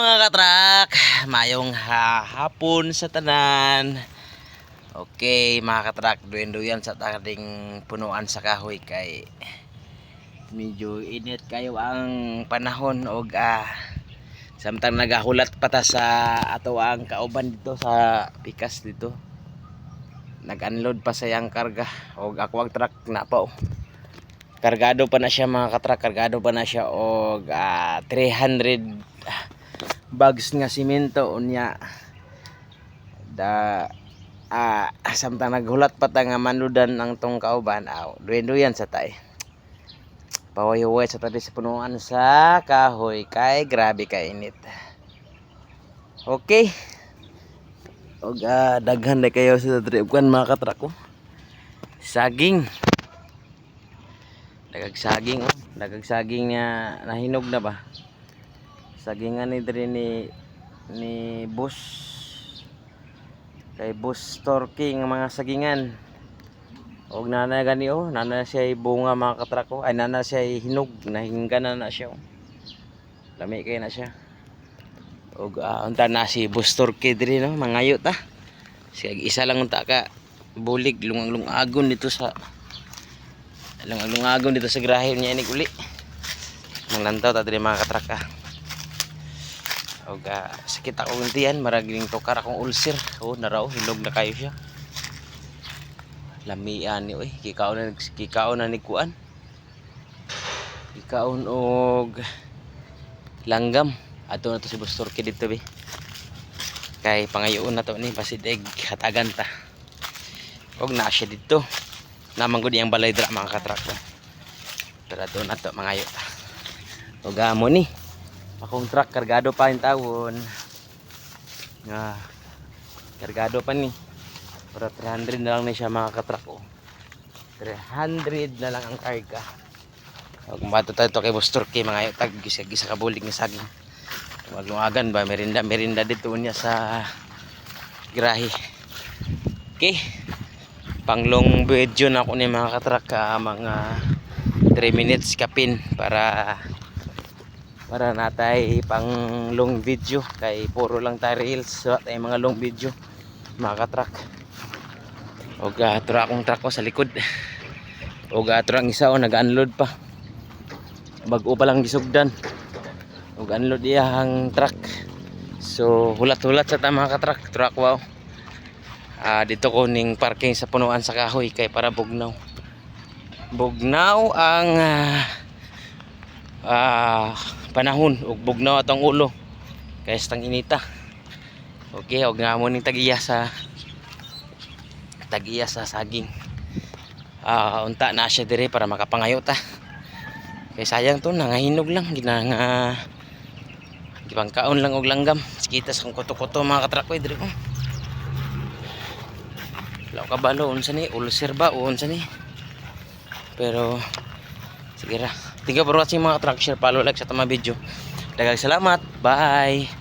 mga katrak, mayong hapon sa tanan. Okay mga katrak, duyan sa ating punuan sa kahoy kay medyo init kayo ang panahon og samtang nagahulat pa ta sa ato ang kauban dito sa pikas dito. Nag-unload pa sayang karga og ako ang truck na pa. Kargado pa na siya mga katrak, kargado pa na siya og 300 bags nga simento unya da samtang naghulat pa ta nga manludan ang tong kauban duyan sa tay paway-huway sa tadi sa punuan sa kahoy kay grabe ka init. Okay og daghan na kayo sa trip kan mga katrak ko saging dagag saging nga nahinog na ba sagingan ni diri ni boss kay boss Torky nga mga sagingan og nana gani nana siya bunga mga katrak ko ay nana siya hinog nahinggan na siya lami kay na siya og unta na si boss Torky diri no mangayo ta siya isa lang unta ka bulig lungagon dito sa grahe niya ini uli manglantaw ta diri mga katrak og sakit ako untian maraging tokar akong ulcer naraw hinog na kayo siya lamian ni kikaon na ni kuan kikaon og langgam ato na to si Boss Torky dito be kay pangayoon na to ni pasideg hatagan ta og na siya dito naman gud iyang balay dra mga katrak pero ato na to mangayo ta og amo ni akong truck kargado pa yung tawon kargado pa ni pero 300 na lang na siya mga katrak 300 na lang ang karga huwag mabato tayo kay Boss Torky mga tag gisa kabulig ni saging maglungagan ba merinda dito niya sa grahe. Okay pang long video na ako ni mga katrak mga 3 minutes kapin para natay pang long video kay puro lang tayo reels so tayo mga long video mga katrak og tura akong truck ko sa likod og tura ang isa nag-unload pa bag-o pa lang gisugdan og unload iya ang truck so hulat-hulat sa ta mga katrak truck wow dito ko ning parking sa punuan sa kahoy kay para bugnaw ang panahon ug bugnaw atong ulo kay stang inita. Okay og nga mo ning tagiya sa saging unta na siya dire para makapangayo ta kay sayang to nangahinog lang ginanga gipangkaon lang og langgam sikita sa kuto-kuto mga katrak ko dire law kabalo unsa ni ulcer ba unsa ni pero sige ra. Thank you for watching mga katrak. Share, follow, like sa tamang video. Daghang salamat. Bye.